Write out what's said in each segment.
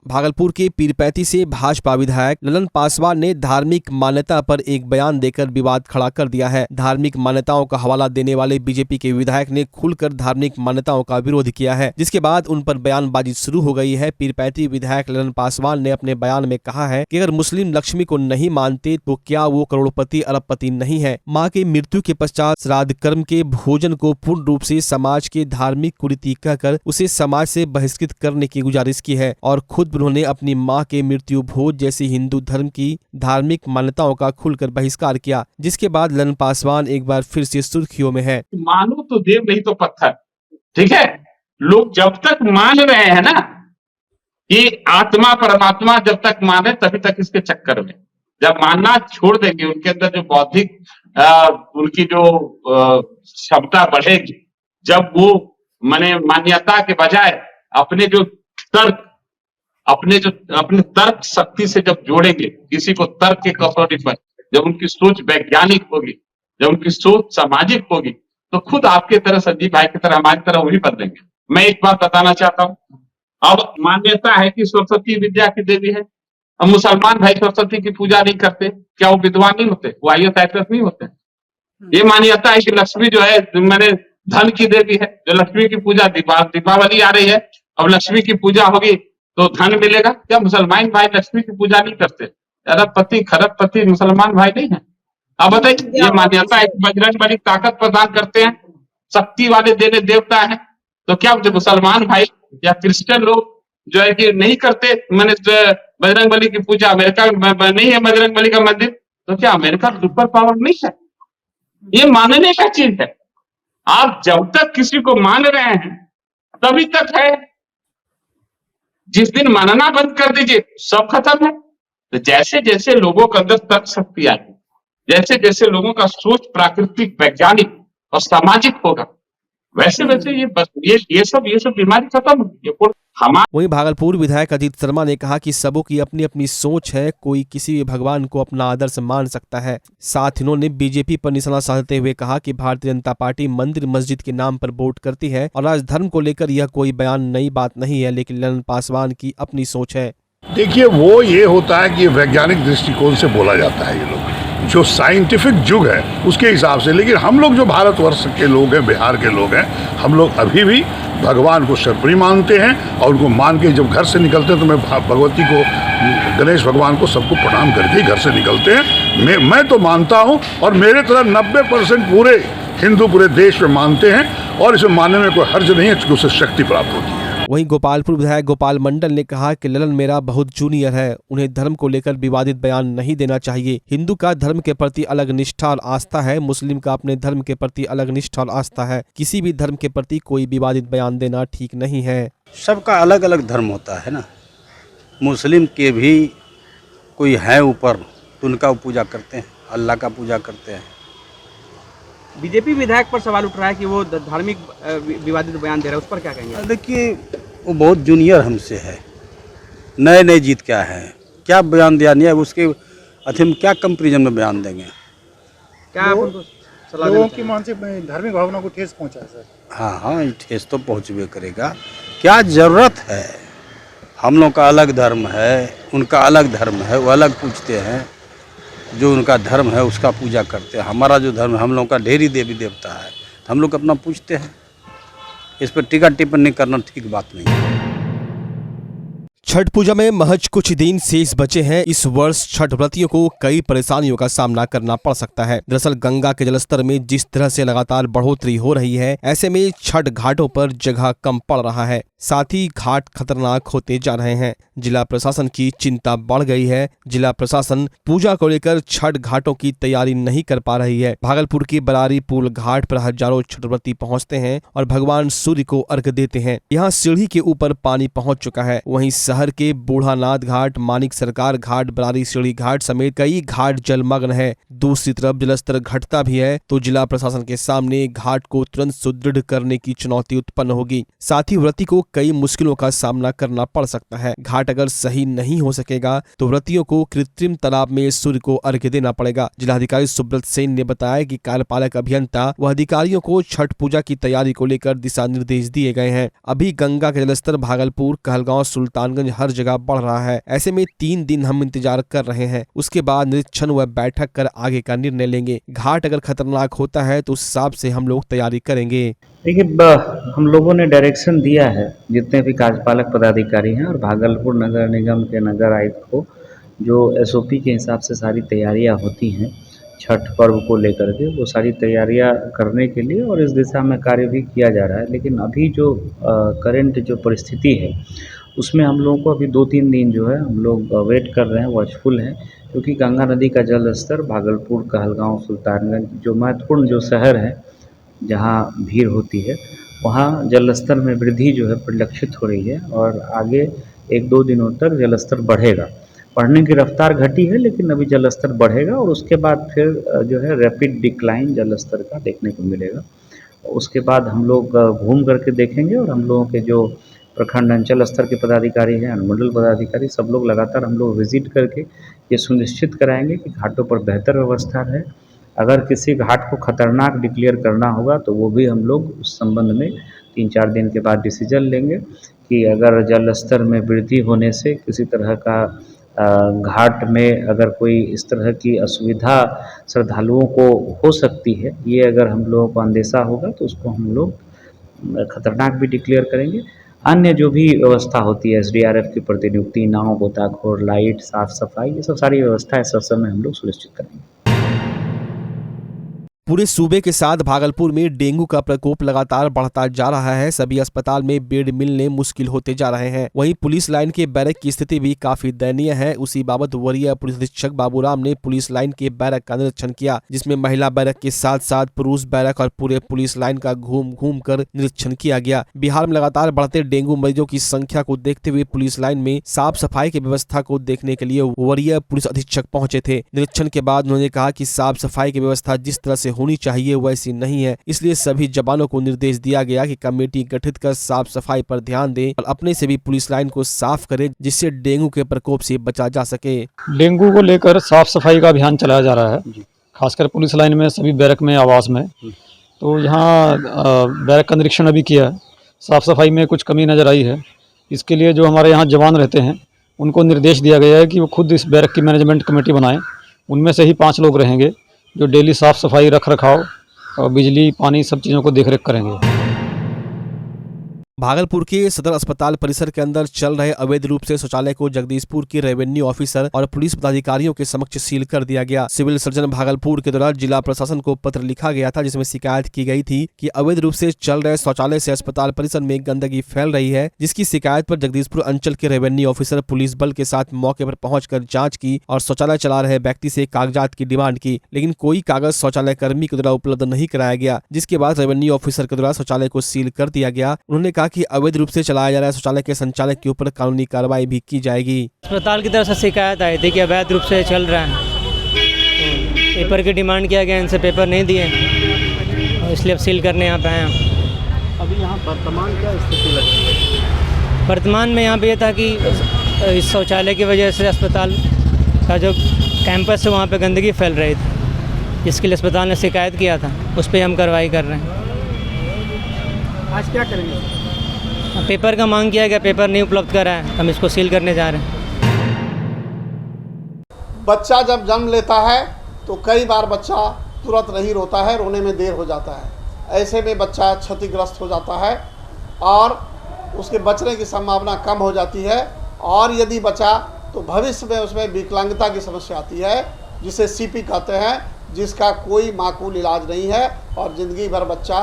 भागलपुर के पीरपैंती से भाजपा विधायक ललन पासवान ने धार्मिक मान्यता पर एक बयान देकर विवाद खड़ा कर दिया है। धार्मिक मान्यताओं का हवाला देने वाले बीजेपी के विधायक ने खुलकर धार्मिक मान्यताओं का विरोध किया है, जिसके बाद उन पर बयानबाजी शुरू हो गई है। पीरपैंती विधायक ललन पासवान ने अपने बयान में कहा है कि अगर मुस्लिम लक्ष्मी को नहीं मानते तो क्या वो करोड़पति अरबपति नहीं है। माँ के मृत्यु के पश्चात श्राद्ध कर्म के भोजन को पूर्ण रूप से समाज के धार्मिक कुरीति कहकर उसे समाज से बहिष्कृत करने की गुजारिश की है और खुद उन्होंने अपनी मां के मृत्यु भोज जैसी हिंदू धर्म की धार्मिक मान्यताओं का खुलकर बहिष्कार किया, जिसके बाद ललन पासवान एक बार फिर से सुर्खियों में है। मानो तो देव नहीं तो पत्थर। ठीक है, लोग जब तक मान रहे हैं ना कि आत्मा परमात्मा, जब तक माने तभी तक इसके चक्कर में, जब मानना छोड़ देंगे उनके अंदर जो बौद्धिक उनकी जो क्षमता बढ़ेगी, जब वो माने मान्यता के बजाय अपने तर्क शक्ति से जब जोड़ेंगे किसी को तर्क के कसौटी पर, जब उनकी सोच वैज्ञानिक होगी, जब उनकी सोच सामाजिक होगी, तो खुद आपके तरह संजीव भाई की तरह हमारी तरह वही बदलेंगे। मैं एक बात बताना चाहता हूँ, अब मान्यता है कि सरस्वती विद्या की देवी है। अब मुसलमान भाई सरस्वती की पूजा नहीं करते, क्या वो विद्वान नहीं होते, वो IAS IPS नहीं होते? ये मान्यता है कि लक्ष्मी जो है मैंने धन की देवी है, जो लक्ष्मी की पूजा, दीपावली आ रही है, अब लक्ष्मी की पूजा होगी तो धन मिलेगा। क्या मुसलमान भाई लक्ष्मी की पूजा नहीं करते? अरबपति खरबपति मुसलमान भाई नहीं है? अब बताइए, ये मान्यता है बजरंग बली ताकत प्रदान करते हैं, शक्ति वाले देवी देवता है, तो क्या जो मुसलमान भाई या क्रिश्चियन लोग जो है कि नहीं करते, मैंने बजरंग बली की पूजा, अमेरिका में नहीं है बजरंग बली का मंदिर, तो क्या अमेरिका सुपर पावर नहीं है? ये मानने का चीज है। आप जब तक किसी को मान रहे हैं तभी तक है, जिस दिन मानना बंद कर दीजिए सब खत्म है। तो जैसे जैसे लोगों के अंदर तर्क शक्ति आएगी, जैसे जैसे लोगों का सोच प्राकृतिक, वैज्ञानिक और सामाजिक होगा, वैसे वैसे ये सब बीमारी खत्म होगी। वहीं भागलपुर विधायक अजीत शर्मा ने कहा कि सबों की अपनी अपनी सोच है, कोई किसी भी भगवान को अपना आदर्श मान सकता है। साथ इन्होंने बीजेपी पर निशाना साधते हुए कहा कि भारतीय जनता पार्टी मंदिर मस्जिद के नाम पर वोट करती है और आज धर्म को लेकर यह कोई बयान नई बात नहीं है, लेकिन ललन पासवान की अपनी सोच है। देखिए, वो ये होता है कि वैज्ञानिक दृष्टिकोण से बोला जाता है, ये लोग जो साइंटिफिक युग है उसके हिसाब से। लेकिन हम लोग जो भारतवर्ष के लोग हैं, बिहार के लोग हैं, हम लोग अभी भी भगवान को सर्वोपरि मानते हैं और उनको मान के जब घर से निकलते हैं तो मैं भगवती को, गणेश भगवान को, सबको प्रणाम करके घर से निकलते हैं। मैं तो मानता हूँ और मेरे तरह 90% पूरे हिंदू पूरे देश में मानते हैं और इसे मानने में कोई हर्ज नहीं है, क्योंकि उससे शक्ति प्राप्त होती है। वहीं गोपालपुर विधायक गोपाल मंडल ने कहा कि ललन मेरा बहुत जूनियर है, उन्हें धर्म को लेकर विवादित बयान नहीं देना चाहिए। हिंदू का धर्म के प्रति अलग निष्ठा और आस्था है, मुस्लिम का अपने धर्म के प्रति अलग निष्ठा और आस्था है। किसी भी धर्म के प्रति कोई विवादित बयान देना ठीक नहीं है। सबका अलग अलग धर्म होता है ना, मुस्लिम के भी कोई है ऊपर तो उनका पूजा करते हैं, अल्लाह का पूजा करते हैं। बीजेपी विधायक पर सवाल उठ रहा है कि वो धार्मिक विवादित बयान दे रहा है, उस पर क्या कहेंगे? देखिए, वो बहुत जूनियर हमसे है, नए जीत क्या है, क्या बयान दिया नहीं है, उसके अथी में क्या कंपेरिजन में बयान देंगे? क्या आप उनको सलाह लोगों की मानसिक धार्मिक भावना को ठेस पहुंचा है सर? हाँ, ठेस तो पहुँचबे करेगा। क्या जरूरत है? हम लोग का अलग धर्म है, उनका अलग धर्म है, वो अलग पूछते हैं, जो उनका धर्म है उसका पूजा करते हैं। हमारा जो धर्म है, हम लोग का ढेरी देवी देवता है, हम लोग अपना पूछते हैं। इस पर टीका टिप्पणी करना ठीक बात नहीं है। छठ पूजा में महज कुछ दिन शेष बचे हैं। इस वर्ष छठ व्रतियों को कई परेशानियों का सामना करना पड़ सकता है। दरअसल गंगा के जलस्तर में जिस तरह से लगातार बढ़ोतरी हो रही है, ऐसे में छठ घाटों पर जगह कम पड़ रहा है, साथ ही घाट खतरनाक होते जा रहे हैं। जिला प्रशासन की चिंता बढ़ गई है। जिला प्रशासन पूजा को लेकर छठ घाटों की तैयारी नहीं कर पा रही है। भागलपुर के बरारी पुल घाट पर हजारों छठ व्रती पहुँचते हैं और भगवान सूर्य को अर्घ्य देते हैं। यहाँ सीढ़ी के ऊपर पानी पहुँच चुका है। वहीं शहर के बूढ़ानाथ घाट, मानिक सरकार घाट, बरारी सीढ़ी घाट समेत कई घाट जलमग्न है। दूसरी तरफ जलस्तर घटता भी है तो जिला प्रशासन के सामने घाट को तुरंत सुदृढ़ करने की चुनौती उत्पन्न होगी। साथ ही व्रती को कई मुश्किलों का सामना करना पड़ सकता है। घाट अगर सही नहीं हो सकेगा तो व्रतियों को कृत्रिम तालाब में सूर्य को अर्घ्य देना पड़ेगा। जिलाधिकारी सुब्रत सेन ने बताया कि कार्यपालक अभियंता व अधिकारियों को छठ पूजा की तैयारी को लेकर दिशा निर्देश दिए गए हैं। अभी गंगा का जलस्तर भागलपुर, कहलगांव, सुल्तानगंज हर जगह बढ़ रहा है। ऐसे में 3 दिन हम इंतजार कर रहे हैं। उसके बाद निरीक्षण व बैठक कर आगे का निर्णय लेंगे। घाट अगर खतरनाक होता है तो उस हिसाब से हम लोग तैयारी करेंगे। देखिए, हम लोगों ने डायरेक्शन दिया है जितने भी कार्यपालक पदाधिकारी हैं और भागलपुर नगर निगम के नगर आयुक्त को, जो SOP के हिसाब से सारी तैयारियां होती हैं छठ पर्व को लेकर के, वो सारी तैयारियां करने के लिए और इस दिशा में कार्य भी किया जा रहा है। लेकिन अभी जो करंट जो परिस्थिति है उसमें हम लोगों को अभी 2-3 दिन जो है हम लोग वेट कर रहे हैं, वॉचफुल हैं, क्योंकि गंगा नदी का जल स्तर भागलपुर, कहलगांव, सुल्तानगंज जो महत्वपूर्ण जो शहर हैं जहाँ भीड़ होती है वहाँ जल स्तर में वृद्धि जो है परिलक्षित हो रही है और आगे 1-2 दिनों तक जल स्तर बढ़ेगा। बढ़ने की रफ्तार घटी है लेकिन अभी जल स्तर बढ़ेगा और उसके बाद फिर जो है रैपिड डिक्लाइन जल स्तर का देखने को मिलेगा। उसके बाद हम लोग घूम करके देखेंगे और हम लोगों के जो प्रखंड अंचल स्तर के पदाधिकारी हैं, अनुमंडल पदाधिकारी, सब लोग लगातार हम लोग विजिट करके ये सुनिश्चित कराएंगे कि घाटों पर बेहतर व्यवस्था है। अगर किसी घाट को खतरनाक डिक्लेयर करना होगा तो वो भी हम लोग उस संबंध में 3-4 दिन के बाद डिसीजन लेंगे कि अगर जल स्तर में वृद्धि होने से किसी तरह का घाट में अगर कोई इस तरह की असुविधा श्रद्धालुओं को हो सकती है, ये अगर हम लोगों को अंदेशा होगा तो उसको हम लोग खतरनाक भी डिक्लेयर करेंगे। अन्य जो भी व्यवस्था होती है, SDRF की प्रतिनियुक्ति, नाव, गोताखोर, लाइट, साफ सफाई, ये सब सारी व्यवस्था इस समय हम लोग सुनिश्चित करेंगे। पूरे सूबे के साथ भागलपुर में डेंगू का प्रकोप लगातार बढ़ता जा रहा है। सभी अस्पताल में बेड मिलने मुश्किल होते जा रहे हैं। वहीं पुलिस लाइन के बैरक की स्थिति भी काफी दयनीय है। उसी बाबत वरीय पुलिस अधीक्षक बाबूराम ने पुलिस लाइन के बैरक का निरीक्षण किया, जिसमें महिला बैरक के साथ साथ पुरुष बैरक और पूरे पुलिस लाइन का घूम कर निरीक्षण किया गया। बिहार में लगातार बढ़ते डेंगू मरीजों की संख्या को देखते हुए पुलिस लाइन में साफ सफाई की व्यवस्था को देखने के लिए वरीय पुलिस अधीक्षक पहुंचे थे। निरीक्षण के बाद उन्होंने कहा कि साफ सफाई की व्यवस्था जिस तरह से होनी चाहिए वैसी नहीं है, इसलिए सभी जवानों को निर्देश दिया गया कि कमेटी गठित कर साफ सफाई पर ध्यान दें और अपने से भी पुलिस लाइन को साफ करें, जिससे डेंगू के प्रकोप से बचा जा सके। डेंगू को लेकर साफ सफाई का अभियान चलाया जा रहा है, खासकर पुलिस लाइन में, सभी बैरक में, आवास में। तो यहाँ बैरक का निरीक्षण अभी किया है, साफ सफाई में कुछ कमी नजर आई है। इसके लिए जो हमारे यहाँ जवान रहते हैं उनको निर्देश दिया गया है कि वो खुद इस बैरक की मैनेजमेंट कमेटी बनाएं। उनमें से ही 5 लोग रहेंगे जो डेली साफ़ सफाई, रख रखाव और बिजली, पानी, सब चीज़ों को देखरेख करेंगे। भागलपुर के सदर अस्पताल परिसर के अंदर चल रहे अवैध रूप से शौचालय को जगदीशपुर के रेवेन्यू ऑफिसर और पुलिस पदाधिकारियों के समक्ष सील कर दिया गया। सिविल सर्जन भागलपुर के द्वारा जिला प्रशासन को पत्र लिखा गया था, जिसमें शिकायत की गई थी कि अवैध रूप से चल रहे शौचालय से अस्पताल परिसर में गंदगी फैल रही है, जिसकी शिकायत पर जगदीशपुर अंचल के रेवेन्यू ऑफिसर पुलिस बल के साथ मौके पर पहुंचकर जांच की और शौचालय चला रहे व्यक्ति से कागजात की डिमांड की, लेकिन कोई कागज शौचालय कर्मी के द्वारा उपलब्ध नहीं कराया गया, जिसके बाद रेवेन्यू ऑफिसर के द्वारा शौचालय को सील कर दिया गया। उन्होंने कहा कि अवैध रूप से चलाया जा रहा है शौचालय के संचालक के ऊपर कानूनी कार्रवाई भी की जाएगी। अस्पताल की तरफ से शिकायत आई थी कि अवैध रूप से चल रहा है, तो पेपर की डिमांड किया गया, इनसे पेपर नहीं दिए और इसलिए अब सील करने यहाँ पे आए हैं। अभी यहाँ वर्तमान क्या स्थिति लग रही है? वर्तमान में यहाँ पे ये था कि इस शौचालय की वजह से अस्पताल का जो कैंपस है वहाँ पे गंदगी फैल रही थी, जिसके लिए अस्पताल ने शिकायत किया था, उस पर हम कार्रवाई कर रहे हैं। आज क्या करेंगे? पेपर का मांग किया गया, पेपर नहीं उपलब्ध करा है, हम इसको सील करने जा रहे हैं। बच्चा जब जन्म लेता है तो कई बार बच्चा तुरंत नहीं रोता है, रोने में देर हो जाता है। ऐसे में बच्चा क्षतिग्रस्त हो जाता है और उसके बचने की संभावना कम हो जाती है, और यदि बचा तो भविष्य में उसमें विकलांगता की समस्या आती है, जिसे CP कहते हैं, जिसका कोई माकूल इलाज नहीं है और ज़िंदगी भर बच्चा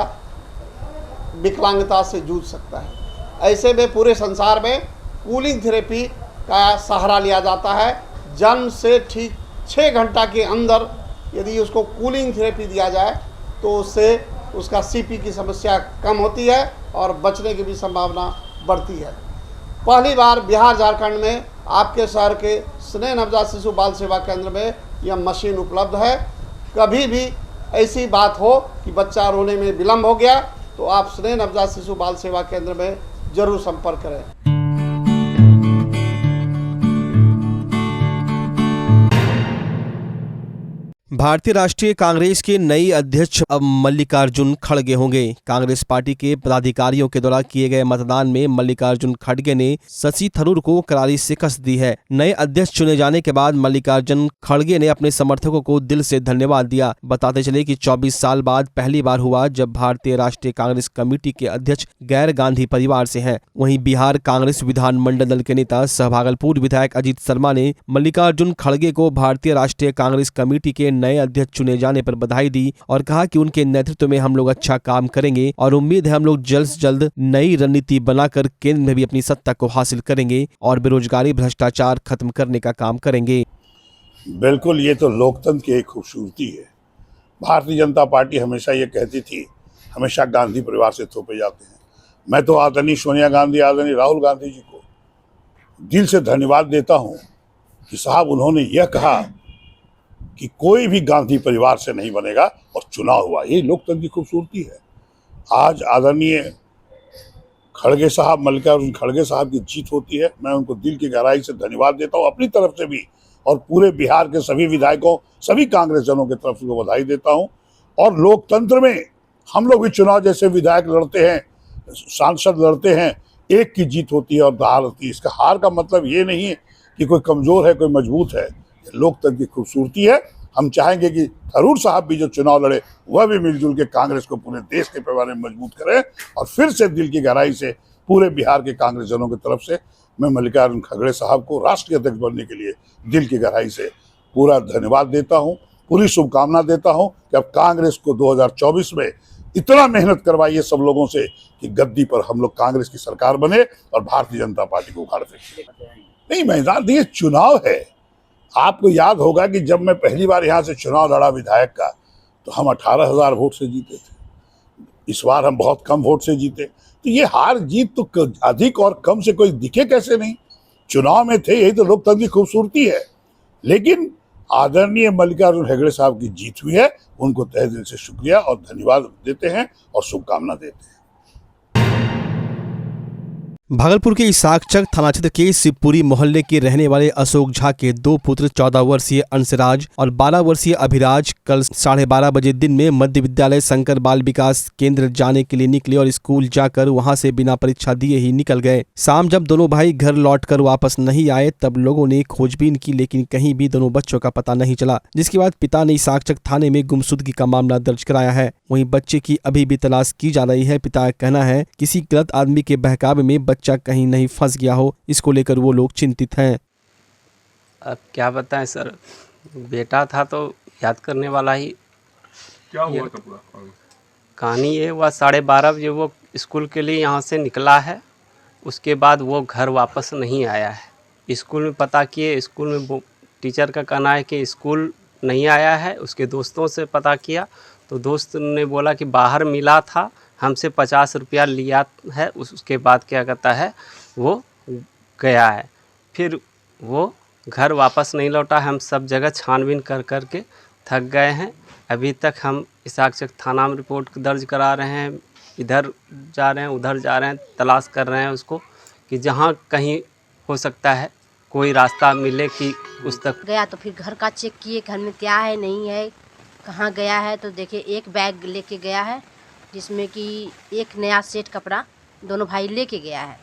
विकलांगता से जूझ सकता है। ऐसे में पूरे संसार में कूलिंग थेरेपी का सहारा लिया जाता है। जन्म से ठीक 6 घंटा के अंदर यदि उसको कूलिंग थेरेपी दिया जाए तो उससे उसका CP की समस्या कम होती है और बचने की भी संभावना बढ़ती है। पहली बार बिहार झारखंड में आपके शहर के स्नेह नवजात शिशु बाल सेवा केंद्र में यह मशीन उपलब्ध है। कभी भी ऐसी बात हो कि बच्चा रोने में विलम्ब हो गया तो आप स्नेह नवजात शिशु बाल सेवा केंद्र में जरूर संपर्क करें। भारतीय राष्ट्रीय कांग्रेस के नए अध्यक्ष अब मल्लिकार्जुन खड़गे होंगे। कांग्रेस पार्टी के पदाधिकारियों के द्वारा किए गए मतदान में मल्लिकार्जुन खड़गे ने शशि थरूर को करारी शिकस्त दी है। नए अध्यक्ष चुने जाने के बाद मल्लिकार्जुन खड़गे ने अपने समर्थकों को दिल से धन्यवाद दिया। बताते चले कि 24 साल बाद पहली बार हुआ जब भारतीय राष्ट्रीय कांग्रेस कमेटी के अध्यक्ष गैर गांधी परिवार से हैं। वहीं बिहार कांग्रेस विधानमंडल दल के नेता सह भागलपुर विधायक अजीत शर्मा ने मल्लिकार्जुन खड़गे को भारतीय राष्ट्रीय कांग्रेस कमेटी के नए अध्यक्ष चुने जाने पर बधाई दी और कहा कि उनके नेतृत्व में हम लोग अच्छा काम करेंगे और उम्मीद है हम लोग जल्द से जल्द नई रणनीति बनाकर केंद्र में भी अपनी सत्ता को हासिल करेंगे और बेरोजगारी भ्रष्टाचार खत्म करने का काम करेंगे। बिल्कुल, ये तो लोकतंत्र की एक खूबसूरती है। भारतीय जनता पार्टी हमेशा ये कहती थी, हमेशा गांधी परिवार से थोपे जाते हैं। मैं तो आदरणीय सोनिया गांधी, आदरणीय राहुल गांधी जी को दिल से धन्यवाद देता हूँ कि साहब उन्होंने यह कहा कि कोई भी गांधी परिवार से नहीं बनेगा और चुनाव हुआ। ये लोकतंत्र की खूबसूरती है। आज आदरणीय खड़गे साहब, मल्लिकार्जुन खड़गे साहब की जीत होती है। मैं उनको दिल की गहराई से धन्यवाद देता हूँ अपनी तरफ से भी और पूरे बिहार के सभी विधायकों, सभी कांग्रेस जनों की तरफ से बधाई देता हूँ। और लोकतंत्र में हम लोग भी चुनाव जैसे विधायक लड़ते हैं, सांसद लड़ते हैं, एक की जीत होती है और हार होती है। इसका हार का मतलब ये नहीं है कि कोई कमजोर है, कोई मजबूत है। लोकतंत्र की खूबसूरती है। हम चाहेंगे कि थरूर साहब भी जो चुनाव लड़े वह भी मिलजुल के कांग्रेस को पूरे देश के पैमाने में मजबूत करें। और फिर से दिल की गहराई से पूरे बिहार के कांग्रेस जनों की तरफ से मैं मल्लिकार्जुन खड़गे साहब को राष्ट्रीय अध्यक्ष बनने के लिए दिल की गहराई से पूरा धन्यवाद देता हूँ, पूरी शुभकामना देता हूँ कि अब कांग्रेस को 2024 में इतना मेहनत करवाइए सब लोगों से कि गद्दी पर हम लोग कांग्रेस की सरकार बने और भारतीय जनता पार्टी को उखाड़ फेंके। नहीं, मैदान ये चुनाव है। आपको याद होगा कि जब मैं पहली बार यहाँ से चुनाव लड़ा विधायक का तो हम 18,000 वोट से जीते थे। इस बार हम बहुत कम वोट से जीते। तो ये हार जीत तो अधिक और कम से कोई दिखे कैसे नहीं, चुनाव में थे। यही तो लोकतंत्र की खूबसूरती है। लेकिन आदरणीय मल्लिकार्जुन खड़गे साहब की जीत हुई है, उनको तहे दिल से शुक्रिया और धन्यवाद देते हैं और शुभकामना देते हैं। भागलपुर के इसाकचक थाना क्षेत्र के शिवपुरी मोहल्ले के रहने वाले अशोक झा के दो पुत्र 14 वर्षीय अंशराज और 12 वर्षीय अभिराज कल 12:30 बजे दिन में मध्य विद्यालय शंकर बाल विकास केंद्र जाने के लिए निकले और स्कूल जाकर वहां से बिना परीक्षा दिए ही निकल गए। शाम जब दोनों भाई घर लौटकर वापस नहीं आए तब लोगों ने खोजबीन की, लेकिन कहीं भी दोनों बच्चों का पता नहीं चला, जिसके बाद पिता ने इसाकचक थाने में गुमशुदगी का मामला दर्ज कराया है। वहीं बच्चे की अभी भी तलाश की जा रही है। पिता का कहना है किसी गलत आदमी के बहकावे में बच्चा कहीं नहीं फंस गया हो, इसको लेकर वो लोग चिंतित हैं। अब क्या बताएं सर, बेटा था तो याद करने वाला ही। क्या हुआ था पूरा कहानी ये हुआ, 12:30 बजे वो स्कूल के लिए यहाँ से निकला है। उसके बाद वो घर वापस नहीं आया है। स्कूल में पता किए, स्कूल में वो टीचर का कहना है कि स्कूल नहीं आया है। उसके दोस्तों से पता किया तो दोस्त ने बोला कि बाहर मिला था, हमसे 50 रुपया लिया है। उसके बाद क्या कहता है वो गया है। फिर वो घर वापस नहीं लौटा। हम सब जगह छानबीन कर कर के थक गए हैं। अभी तक हम इसाकचक थाना में रिपोर्ट दर्ज करा रहे हैं, इधर जा रहे हैं, उधर जा रहे हैं, तलाश कर रहे हैं उसको कि जहाँ कहीं हो सकता है कोई रास्ता मिले कि उस तक गया। तो फिर घर का चेक किए, घर में क्या है नहीं है, कहाँ गया है। तो देखिए एक बैग लेके गया है जिसमें कि एक नया सेट कपड़ा दोनों भाई लेके गया है।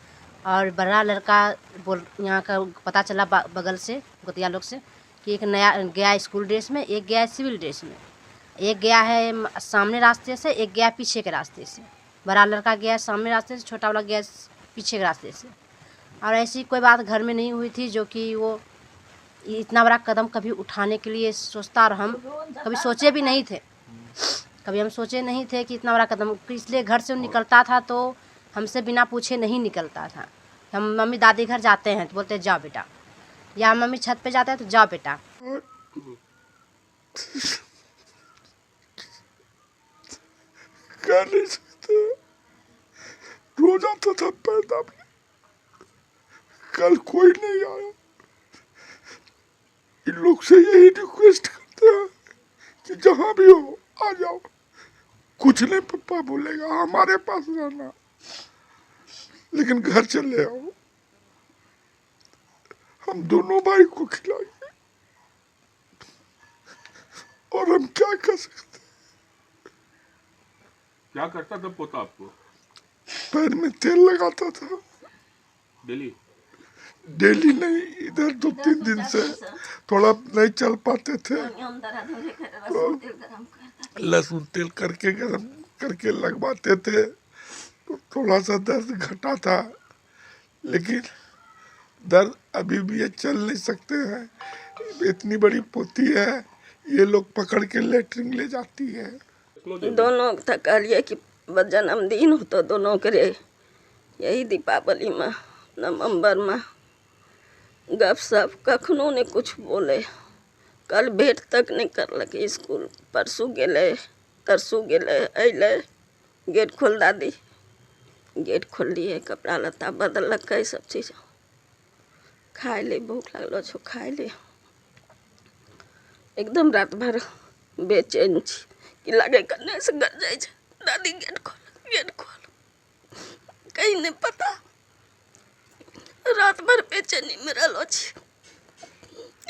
और बड़ा लड़का बोल यहाँ का पता चला बगल से गोतिया लोग से कि एक नया गया स्कूल ड्रेस में, एक गया सिविल ड्रेस में, एक गया है सामने रास्ते से, एक गया पीछे के रास्ते से। बड़ा लड़का गया सामने रास्ते से, छोटा वाला गया पीछे के रास्ते से। और ऐसी कोई बात घर में नहीं हुई थी जो कि वो इतना बड़ा कदम कभी उठाने के लिए सोचता। और हम कभी सोचे भी नहीं थे, कभी हम सोचे नहीं थे कि इतना बड़ा कदम, इसलिए घर से निकलता था तो हमसे बिना पूछे नहीं निकलता था। हम मम्मी दादी घर जाते हैं तो बोलते जाओ बेटा, या मम्मी छत पे जाते हैं तो जाओ बेटा। रोज आता था पैदा, कल कोई नहीं आया। इन लोग से यही रिक्वेस्ट करते हैं कि जहाँ भी हो आ जाओ। कुछ नहीं पप्पा बोलेगा, हमारे पास रहना। लेकिन घर चले आओ, हम दोनों भाई को खिलाएंगे और हम क्या कर सकते। क्या करता था पोता आपको? पैर में तेल लगाता था डेली? डेली नहीं, इधर 2-3 दिन से थोड़ा नहीं चल पाते थे तो लहसुन तेल करके गरम करके लगवाते थे तो थोड़ा सा दर्द घटा था, लेकिन दर्द अभी भी ये चल नहीं सकते हैं। इतनी बड़ी पोती है, ये लोग पकड़ के लेटरिन ले जाती है। दोनों कहलिए कि जन्मदिन हो तो दोनों करे यही दीपावली में नवंबर में गप सप कखनो ने कुछ बोले, कल भेंट तक नहीं करलक स्कूल। परसू गेले तरसू गेले अले, गेट खोल दादी, गेट खोल लिए, कपड़ा लत्ता बदलक, सब चीज खाए ले, भूख लगलो छो खाए ले। एकदम रात भर बेचैन छी कि लगे कन्ने से गर जाए छे। दादी गेट खोल, कहीं नहीं पता। रात भर बेचैनी में रहलो छी।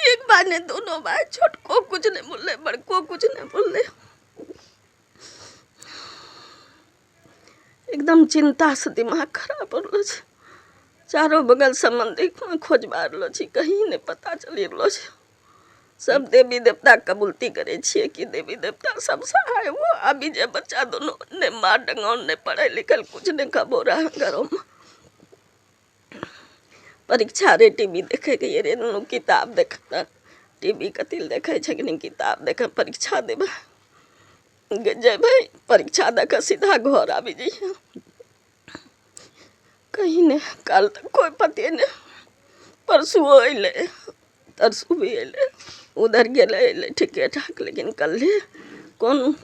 एक बार ने दोनों भाई, छोट को कुछ नहीं बोले, बड़ को कुछ नहीं बोले। एकदम चिंता से दिमाग खराब हो रहा है। चारों बगल संबंधी खोज मारलो छी, कहीं नहीं पता चली रहा है। सब देवी देवता कबूलती करे छिए कि देवी देवता सब सहाय वो। अभी जे बच्चा दोनों ने मार डंगाउन ने पढ़े लिखल कुछ नहीं खबो रहा घरों में। परीक्षा रे टीवी देखे गए रे, दोनों किताब देखता, टीवी कतिल देखे छे कि नहीं किताब देखे, परीक्षा देबे जेबे, परीक्षा देखे सीधा घर आबि जाइए। कहीं ने कल तक कोई पते नहीं, परसू अले, तरसू भी अले, उधर गए ठीके ठाक, लेकिन कल कौन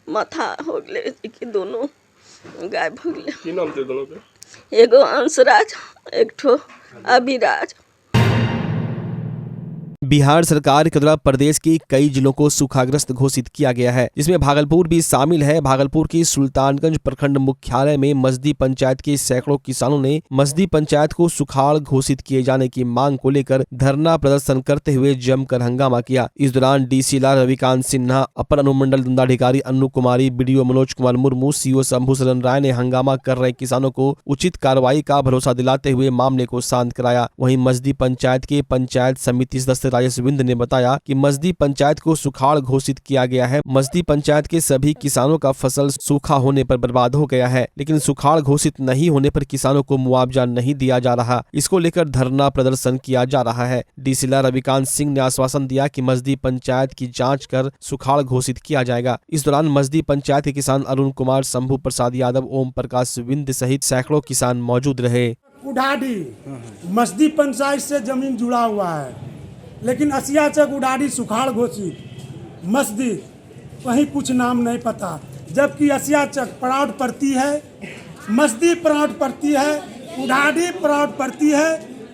माथा हो गए कि दोनों गायब हो गए। की नाम थे दोनों के? एगो अंशराज, एक ठो अभिराज। बिहार सरकार के द्वारा प्रदेश के कई जिलों को सूखाग्रस्त घोषित किया गया है, जिसमें भागलपुर भी शामिल है। भागलपुर की सुल्तानगंज प्रखंड मुख्यालय में मसदी पंचायत के सैकड़ों किसानों ने मसदी पंचायत को सुखाड़ घोषित किए जाने की मांग को लेकर धरना प्रदर्शन करते हुए जमकर हंगामा किया। इस दौरान डीसी लाल रविकांत सिन्हा, अपर अनुमंडल दंडाधिकारी अन्नू कुमारी, बीडीओ मनोज कुमार मुर्मू, सीओ शंभू शरण राय ने हंगामा कर रहे किसानों को उचित कार्रवाई का भरोसा दिलाते हुए मामले को शांत कराया। वहीं मसदी पंचायत के पंचायत समिति सदस्य राजेशविंद ने बताया कि मसदी पंचायत को सुखाड़ घोषित किया गया है। मसदी पंचायत के सभी किसानों का फसल सूखा होने पर बर्बाद हो गया है, लेकिन सुखाड़ घोषित नहीं होने पर किसानों को मुआवजा नहीं दिया जा रहा। इसको लेकर धरना प्रदर्शन किया जा रहा है। डीसी रविकांत सिंह ने आश्वासन दिया कि मसदी पंचायत की जांच कर सुखाड़ घोषित किया जाएगा। इस दौरान मसदी पंचायत के किसान अरुण कुमार, शंभू प्रसाद यादव, ओम प्रकाश विंद सहित सैकड़ों किसान मौजूद रहे। उडाडी मसदी पंचायत से जमीन जुड़ा हुआ है, लेकिन असियाचक उडाडी सुखाड़ घोषित, मसदी वहीं कुछ नाम नहीं पता। जबकि असियाचक प्लाट पड़ती है, मसदी प्लाट पड़ती है, उडाडी प्लाट पड़ती है,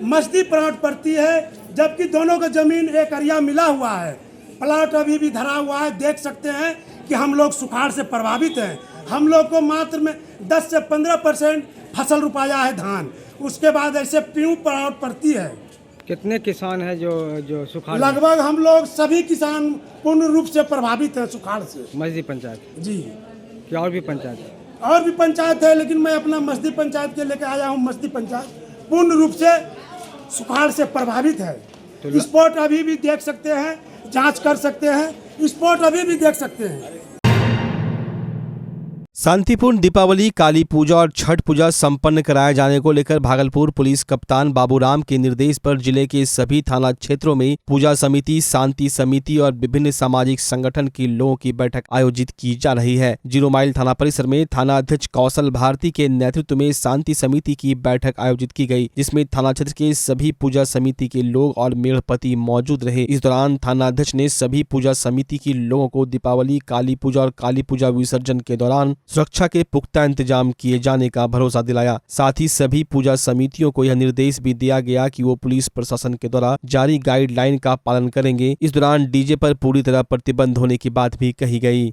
मसदी प्लाट पड़ती है। जबकि दोनों का जमीन एक एरिया मिला हुआ है, प्लाट अभी भी धरा हुआ है। देख सकते हैं कि हम लोग सुखाड़ से प्रभावित हैं। हम लोग को मात्र में 10 से 15% फसल रुपाया है धान, उसके बाद ऐसे ट्यूब प्लाट पड़ती है। कितने किसान हैं जो सुखाड़? लगभग हम लोग सभी किसान पूर्ण रूप से प्रभावित हैं सुखाड़ से। मसदी पंचायत जी, क्या और भी पंचायत है? और भी पंचायत है, लेकिन मैं अपना मसदी पंचायत के लेकर आया हूँ। मसदी पंचायत पूर्ण रूप से सुखाड़ से प्रभावित है। स्पॉट अभी भी देख सकते हैं, जांच कर सकते हैं, स्पॉट अभी भी देख सकते हैं। शांतिपूर्ण दीपावली, काली पूजा और छठ पूजा संपन्न कराए जाने को लेकर भागलपुर पुलिस कप्तान बाबूराम के निर्देश पर जिले के सभी थाना क्षेत्रों में पूजा समिति, शांति समिति और विभिन्न सामाजिक संगठन के लोगों की बैठक आयोजित की जा रही है। 0 माइल थाना परिसर में थाना अध्यक्ष कौशल भारती के नेतृत्व में शांति समिति की बैठक आयोजित की गई, जिसमें थाना क्षेत्र के सभी पूजा समिति के लोग और मेढ़पति मौजूद रहे। इस दौरान थाना अध्यक्ष ने सभी पूजा समिति के लोगों को दीपावली, काली पूजा और काली पूजा विसर्जन के दौरान सुरक्षा के पुख्ता इंतजाम किए जाने का भरोसा दिलाया। साथ ही सभी पूजा समितियों को यह निर्देश भी दिया गया कि वो पुलिस प्रशासन के द्वारा जारी गाइडलाइन का पालन करेंगे। इस दौरान डीजे पर पूरी तरह प्रतिबंध होने की बात भी कही गई।